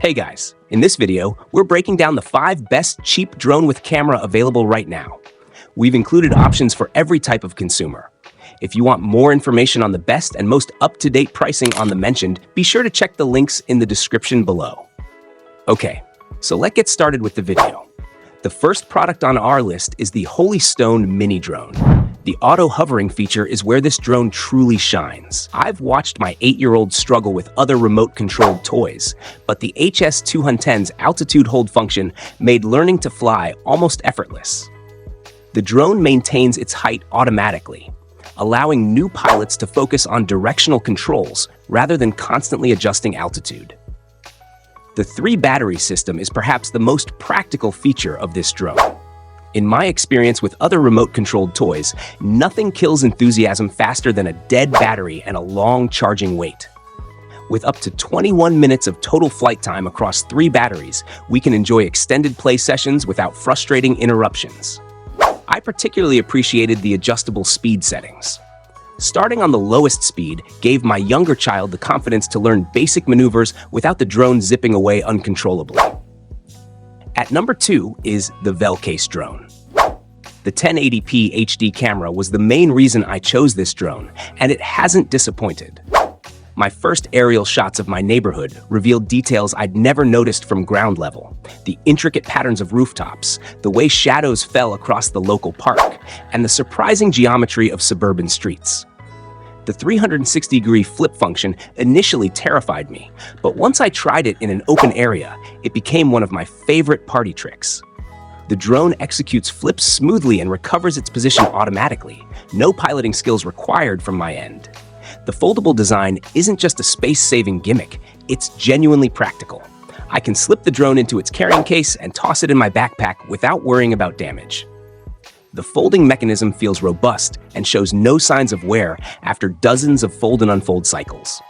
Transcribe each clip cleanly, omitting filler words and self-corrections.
Hey guys, in this video, we're breaking down the 5 best cheap drone with camera available right now. We've included options for every type of consumer. If you want more information on the best and most up-to-date pricing on the mentioned, be sure to check the links in the description below. Okay, so let's get started with the video. The first product on our list is the Holy Stone Mini Drone. The auto-hovering feature is where this drone truly shines. I've watched my 8-year-old struggle with other remote-controlled toys, but the HS210's altitude hold function made learning to fly almost effortless. The drone maintains its height automatically, allowing new pilots to focus on directional controls rather than constantly adjusting altitude. The 3-battery system is perhaps the most practical feature of this drone. In my experience with other remote-controlled toys, nothing kills enthusiasm faster than a dead battery and a long charging wait. With up to 21 minutes of total flight time across 3 batteries, we can enjoy extended play sessions without frustrating interruptions. I particularly appreciated the adjustable speed settings. Starting on the lowest speed gave my younger child the confidence to learn basic maneuvers without the drone zipping away uncontrollably. At number 2 is the Velcase Drone. The 1080p HD camera was the main reason I chose this drone, and it hasn't disappointed. My first aerial shots of my neighborhood revealed details I'd never noticed from ground level: the intricate patterns of rooftops, the way shadows fell across the local park, and the surprising geometry of suburban streets. The 360-degree flip function initially terrified me, but once I tried it in an open area, it became one of my favorite party tricks. The drone executes flips smoothly and recovers its position automatically. No piloting skills required from my end. The foldable design isn't just a space-saving gimmick, it's genuinely practical. I can slip the drone into its carrying case and toss it in my backpack without worrying about damage. The folding mechanism feels robust and shows no signs of wear after dozens of fold and unfold cycles.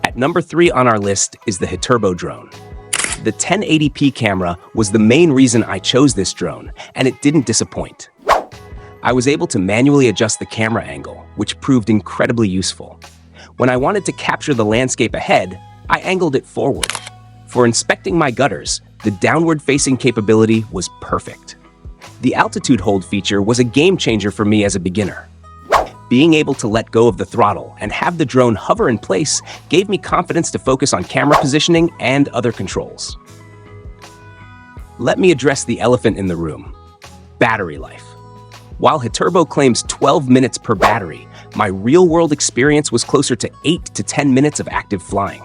At number 3 on our list is the Hiturbo Drone. The 1080p camera was the main reason I chose this drone, and it didn't disappoint. I was able to manually adjust the camera angle, which proved incredibly useful. When I wanted to capture the landscape ahead, I angled it forward. For inspecting my gutters, the downward-facing capability was perfect. The altitude hold feature was a game changer for me as a beginner. Being able to let go of the throttle and have the drone hover in place gave me confidence to focus on camera positioning and other controls. Let me address the elephant in the room: battery life. While Hiturbo claims 12 minutes per battery, my real-world experience was closer to 8 to 10 minutes of active flying.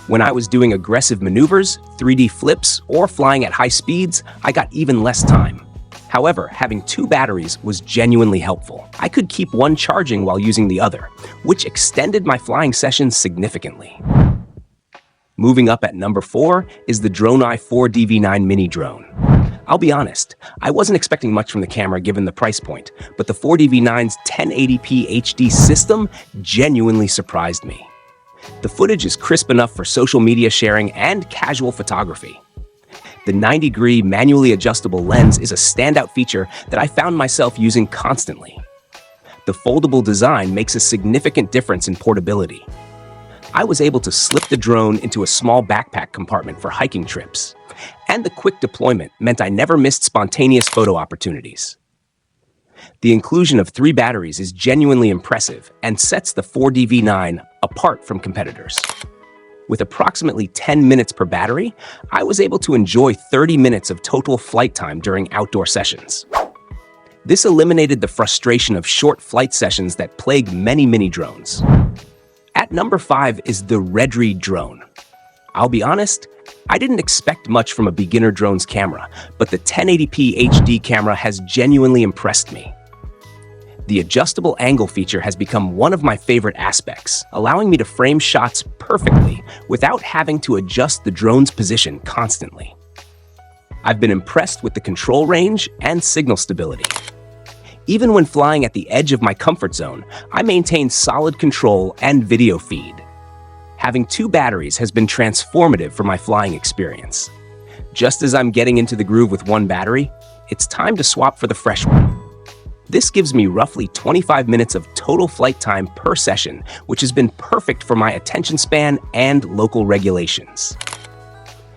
When I was doing aggressive maneuvers, 3D flips, or flying at high speeds, I got even less time. However, having 2 batteries was genuinely helpful. I could keep one charging while using the other, which extended my flying sessions significantly. Moving up at number 4 is the DRONEEYE 4DV9 Mini Drone. I'll be honest, I wasn't expecting much from the camera given the price point, but the 4DV9's 1080p HD system genuinely surprised me. The footage is crisp enough for social media sharing and casual photography. The 90-degree manually adjustable lens is a standout feature that I found myself using constantly. The foldable design makes a significant difference in portability. I was able to slip the drone into a small backpack compartment for hiking trips, and the quick deployment meant I never missed spontaneous photo opportunities. The inclusion of 3 batteries is genuinely impressive and sets the 4DV9 apart from competitors. With approximately 10 minutes per battery, I was able to enjoy 30 minutes of total flight time during outdoor sessions. This eliminated the frustration of short flight sessions that plague many mini drones. At number 5 is the REDRIE Drone. I'll be honest, I didn't expect much from a beginner drone's camera, but the 1080p HD camera has genuinely impressed me. The adjustable angle feature has become one of my favorite aspects, allowing me to frame shots perfectly without having to adjust the drone's position constantly. I've been impressed with the control range and signal stability. Even when flying at the edge of my comfort zone, I maintain solid control and video feed. Having 2 batteries has been transformative for my flying experience. Just as I'm getting into the groove with 1 battery, it's time to swap for the fresh one. This gives me roughly 25 minutes of total flight time per session, which has been perfect for my attention span and local regulations.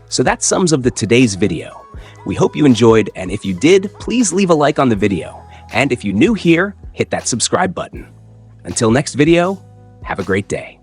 So that sums up today's video. We hope you enjoyed, and if you did, please leave a like on the video. And if you're new here, hit that subscribe button. Until next video, have a great day.